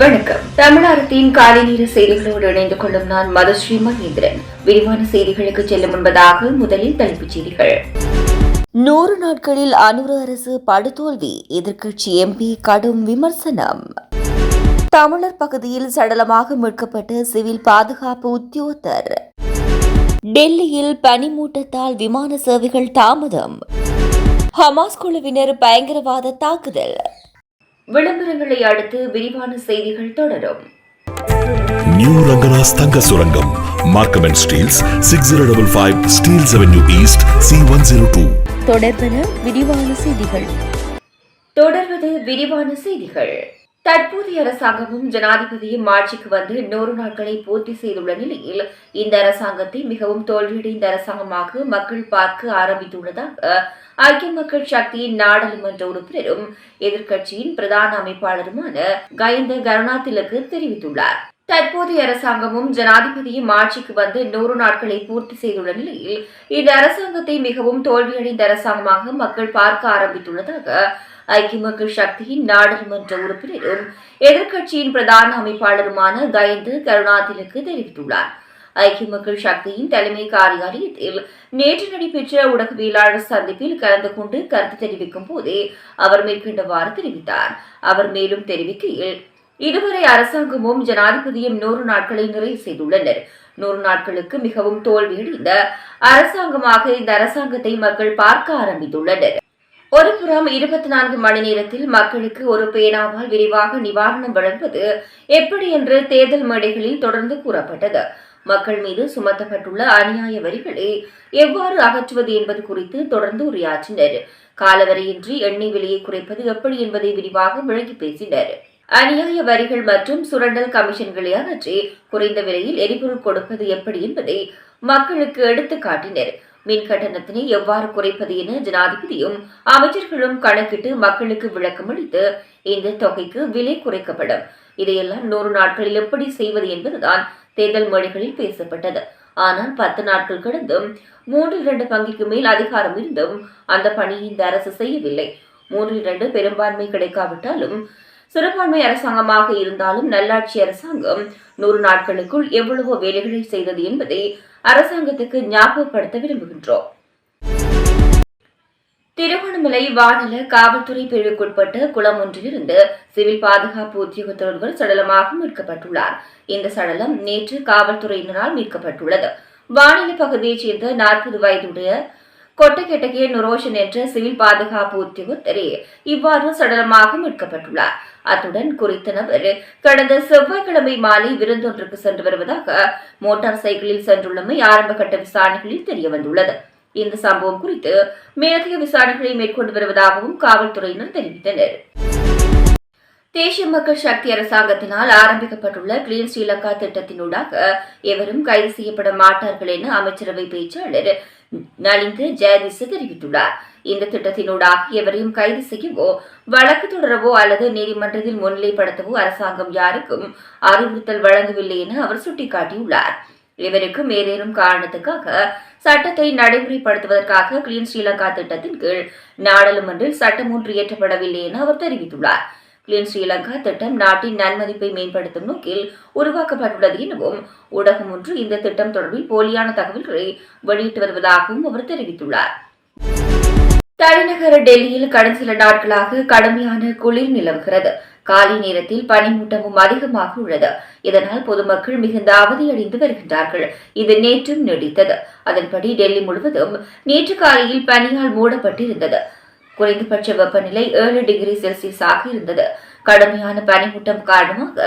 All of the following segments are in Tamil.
வணக்கம். தமிழகத்தின் காலை நேர செய்திகளோடு இணைந்து கொள்ளும் நான் மதுஸ்ரீ மகேந்திரன். விரிவான செய்திகளுக்கு செல்லும் முன்பதாக முதலில் தலைப்புச் செய்திகள். 100 நாட்களில் அனுர அரசு படுதோல்வி, எதிர்க்கட்சி எம்பி கடும் விமர்சனம். தமிழர் பகுதியில் சடலமாக மீட்கப்பட்ட சிவில் பாதுகாப்பு உத்தியோகத்தர். டெல்லியில் பனிமூட்டத்தால் விமான சேவைகள் தாமதம். ஹமாஸ் குழுவினர் பயங்கரவாத தாக்குதல். விளம்பரங்களை அடுத்து விரிவான செய்திகள் தொடரும். நியூ ரங்கனாஸ் தங்க சுரங்கம், Markham and Steeles, 6055 Steeles Avenue East, C102. தொடர்வது விரிவான செய்திகள். தற்போதைய அரசாங்கமும் ஜனாதிபதியும் ஆட்சிக்கு வந்து 100 நாட்களை பூர்த்தி செய்துள்ள நிலையில் இந்த அரசாங்கத்தை மிகவும் தோல்வியடைந்த அரசாங்கமாக மக்கள் பார்க்க ஆரம்பித்துள்ளதாக ஐக்கிய மக்கள் சக்தியின் நாடாளுமன்ற உறுப்பினரும் எதிர்க்கட்சியின் பிரதான அமைப்பாளருமான கயந்த கருணாதிலக்கு தெரிவித்துள்ளார். தற்போதைய அரசாங்கமும் ஜனாதிபதியும் ஆட்சிக்கு வந்து 100 நாட்களை பூர்த்தி செய்துள்ள நிலையில் இந்த அரசாங்கத்தை மிகவும் தோல்வியடைந்த அரசாங்கமாக மக்கள் பார்க்க ஆரம்பித்துள்ளதாக ஐக்கிய மக்கள் சக்தியின் நாடாளுமன்ற உறுப்பினரும் எதிர்க்கட்சியின் பிரதான அமைப்பாளருமான கயந்த கருணாதிலக்கு தெரிவித்துள்ளார். ஐக்கிய மக்கள் சக்தியின் தலைமை காரியாலயத்தில் நேற்று நடைபெற்ற ஊடகவியலாளர் சந்திப்பில் கலந்து கொண்டு கருத்து தெரிவிக்கும் போதே அவர் மேற்கண்டவாறு தெரிவித்தார். அவர் மேலும் தெரிவிக்கையில், இதுவரை அரசாங்கமும் ஜனாதிபதியும் 100 நாட்களை நிறைவு செய்துள்ளனர். 100 நாட்களுக்கு மிகவும் தோல்வியடைந்த அரசாங்கமாக இந்த அரசாங்கத்தை மக்கள் பார்க்க ஆரம்பித்துள்ளனர். ஒருபுறம் 24 மணி நேரத்தில் மக்களுக்கு ஒரு பேனாவால் விரிவாக நிவாரணம் வழங்குவது எப்படி என்று தேர்தல் மேடைகளில் தொடர்ந்து கூறப்பட்டது. மக்கள் மீது சுமத்தப்பட்டுள்ள அநியாய வரிகளை எவ்வாறு அகற்றுவது என்பது குறித்து தொடர்ந்து உரையாற்றினர். காலவரையின்றி எண்ணெய் விலையை குறைப்பது எப்படி என்பதை விரிவாக விளக்கி பேசினர். அநியாய வரிகள் மற்றும் சுரண்டல் கமிஷன்களை அகற்றி குறைந்த விலையில் எரிபொருள் கொடுப்பது எப்படி என்பதை மக்களுக்கு எடுத்து காட்டினர். மின் கட்டணத்தினை எவ்வாறு குறைப்பது என ஜனாதிபதியும் அமைச்சர்களும் கணக்கிட்டு மக்களுக்கு விளக்கம் அளித்து இந்த தொகைக்கு விலை குறைக்கப்படும், இதையெல்லாம் 100 நாட்களில் எப்படி செய்வது என்பதுதான் தேர்தல் மேடைகளில் பேசப்பட்டது. ஆனால் 10 நாட்கள் கடந்தும் 3/2 பங்குக்கு மேல் அதிகாரம் இருந்தும் அந்த பணியை இந்த அரசு செய்யவில்லை. 3/2 பெரும்பான்மை கிடைக்காவிட்டாலும் சிறுபான்மை அரசாங்கமாக இருந்தாலும் நல்லாட்சி அரசாங்கம் 100 நாட்களுக்குள் எவ்வளவோ வேலைகளை செய்தது என்பதை அரசாங்கத்துக்கு ஞாபகப்படுத்த விரும்புகின்றோம். திருகோணமலை வானல காவல்துறை பிரிவுக்குட்பட்ட குளம் ஒன்றிலிருந்து சிவில் பாதுகாப்பு உத்தியோகத்தர் ஒருவர் சடலமாக மீட்கப்பட்டுள்ளார். இந்த சடலம் நேற்று காவல்துறையினரால் மீட்கப்பட்டுள்ளது. வானில பகுதியைச் சேர்ந்த 40 வயதுடைய கொட்டகெட்டகே நுரோஷன் என்ற சிவில் பாதுகாப்பு உத்தியோகத்தரே இவ்வாறு சடலமாக மீட்கப்பட்டுள்ளார். அத்துடன் குறித்த நபர் கடந்த செவ்வாய்க்கிழமை மாலை விருந்தொன்றுக்கு சென்று வருவதாக மோட்டார் சைக்கிளில் சென்றுள்ளமை ஆரம்ப கட்ட விசாரணைகளில் தெரியவந்துள்ளது. இந்த சம்பவம் குறித்து மேலதிக விசாரணைகளை மேற்கொண்டு வருவதாகவும் காவல்துறையினர் தெரிவித்தனர். தேசிய மக்கள் சக்தி அரசாங்கத்தினால் ஆரம்பிக்கப்பட்டுள்ள கிளீன் ஸ்ரீலங்கா திட்டத்தினூடாக எவரும் கைது செய்யப்பட மாட்டார்கள் என அமைச்சரவை பேச்சாளர் நலிந்த ஜெயதிச தெரிவித்துள்ளார். இந்த திட்டத்தினூடாக எவரையும் கைது செய்யவோ வழக்கு தொடரவோ அல்லது நீதிமன்றத்தில் முன்னிலைப்படுத்தவோ அரசாங்கம் யாருக்கும் அறிவுறுத்தல் வழங்கவில்லை என அவர் சுட்டிக்காட்டியுள்ளார். இவருக்கும் ஏதேனும் காரணத்துக்காக சட்டத்தை நடைமுறைப்படுத்துவதற்காக கிளீன் ஸ்ரீலங்கா திட்டத்தின் கீழ் நாடாளுமன்றில் சட்டம் ஒன்று இயற்றப்படவில்லை என அவர் தெரிவித்துள்ளார். கிளீன் ஸ்ரீலங்கா திட்டம் நாட்டின் நன்மதிப்பை மேம்படுத்தும் நோக்கில் உருவாக்கப்பட்டுள்ளது எனவும் ஊடகம் ஒன்று இந்த திட்டம் தொடர்பில் போலியான தகவல்களை வெளியிட்டு வருவதாகவும் அவர் தெரிவித்துள்ளார். தலைநகர் டெல்லியில் கடந்த சில நாட்களாக கடுமையான குளிர் நிலவுகிறது. காலை நேரத்தில் பனிமூட்டமும் அதிகமாக உள்ளது. இதனால் பொதுமக்கள் மிகுந்த அவதியடைந்து வருகின்றார்கள். இது நேற்றும் நீடித்தது. அதன்படி டெல்லி முழுவதும் நேற்று காலையில் பனியால் மூடப்பட்டிருந்தது. குறைந்தபட்ச வெப்பநிலை 7 டிகிரி செல்சியஸாக இருந்தது. கடுமையான பனிமூட்டம் காரணமாக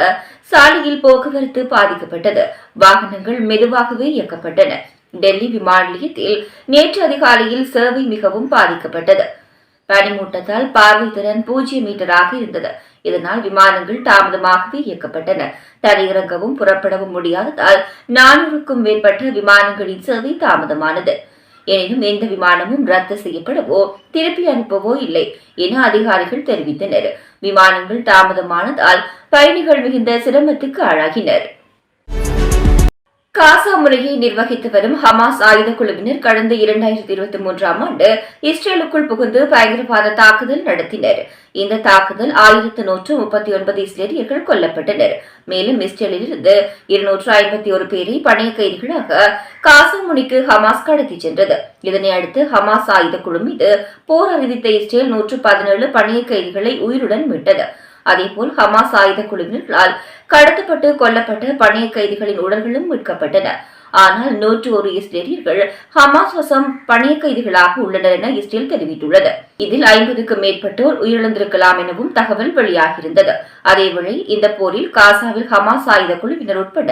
சாலையில் போக்குவரத்து பாதிக்கப்பட்டது. வாகனங்கள் மெதுவாகவே இயக்கப்பட்டன. டெல்லி விமான நிலையத்தில் நேற்று அதிகாலையில் சேவை மிகவும் பாதிக்கப்பட்டது. பனிமூட்டத்தால் பார்வை திறன் 0 மீட்டராக இருந்தது. இதனால் விமானங்கள் தாமதமாகவே இயக்கப்பட்டன. தரையிறங்கவும் புறப்படவும் முடியாததால் 400க்கும் மேற்பட்ட விமானங்களின் சேவை தாமதமானது. எனினும் எந்த விமானமும் ரத்து செய்யப்படவோ திருப்பி அனுப்பவோ இல்லை என அதிகாரிகள் தெரிவித்தனர். விமானங்கள் தாமதமானதால் பயணிகள் மிகுந்த சிரமத்துக்கு ஆளாகினர். காசா முறையை நிர்வகித்து வரும் ஹமாஸ் ஆயுத குழுவினர் கடந்த 2023ஆம் ஆண்டு இஸ்ரேலுக்குள் புகுந்து பயங்கரவாத தாக்குதல் நடத்தினர். இந்த தாக்குதல் 1139 இஸ்ரேலியர்கள் கொல்லப்பட்டனர். மேலும் இஸ்ரேலிலிருந்து 251 பேரை பணைய கைதிகளாக காசா முனைக்கு ஹமாஸ் கடத்தி சென்றது. இதனை அடுத்து ஹமாஸ் ஆயுத குழு மீது போர் அறிவித்த இஸ்ரேல் 117 பணைய கைதிகளை உயிருடன் மீட்டது. அதேபோல் ஹமாஸ் ஆயுத குழுவினர்களால் கடத்தப்பட்டு கொல்லப்பட்ட பணைய கைதிகளின் உடல்களும் மீட்கப்பட்டன. ஆனால் 101 இஸ்ரேலியர்கள் ஹமாஸ் வசம் பணைய கைதிகளாக உள்ளனர் என இஸ்ரேல் தெரிவித்துள்ளது. இதில் 50க்கும் மேற்பட்டோர் உயிரிழந்திருக்கலாம் எனவும் தகவல் வெளியாகியிருந்தது. அதேவேளை இந்த போரில் காசாவில் ஹமாஸ் ஆயுத குழுவினர் உட்பட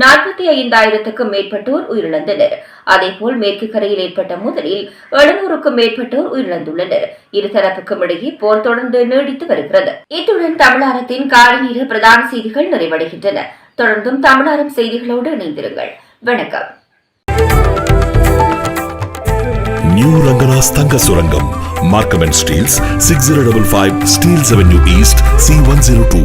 45,000க்கும் மேற்பட்டோர் உயிரிழந்தனர். அதேபோல் மேற்கு கரையில் ஏற்பட்ட மோதலில் 700க்கும் மேற்பட்டோர் உயிரிழந்துள்ளனர். இருதரப்புக்கும் இடையே போர் தொடர்ந்து நீடித்து வருகிறது. இத்துடன் தமிழாரத்தின் காலை நேர பிரதான செய்திகள் நிறைவடைகின்றன. தொடர்ந்தும் தமிழாரம் செய்திகளோடு இணைந்திருங்கள். வணக்கம். நியூ ரங்கராஸ் தங்க சுரங்கம், Markham and Steeles, 6055 Steeles Avenue East, C102.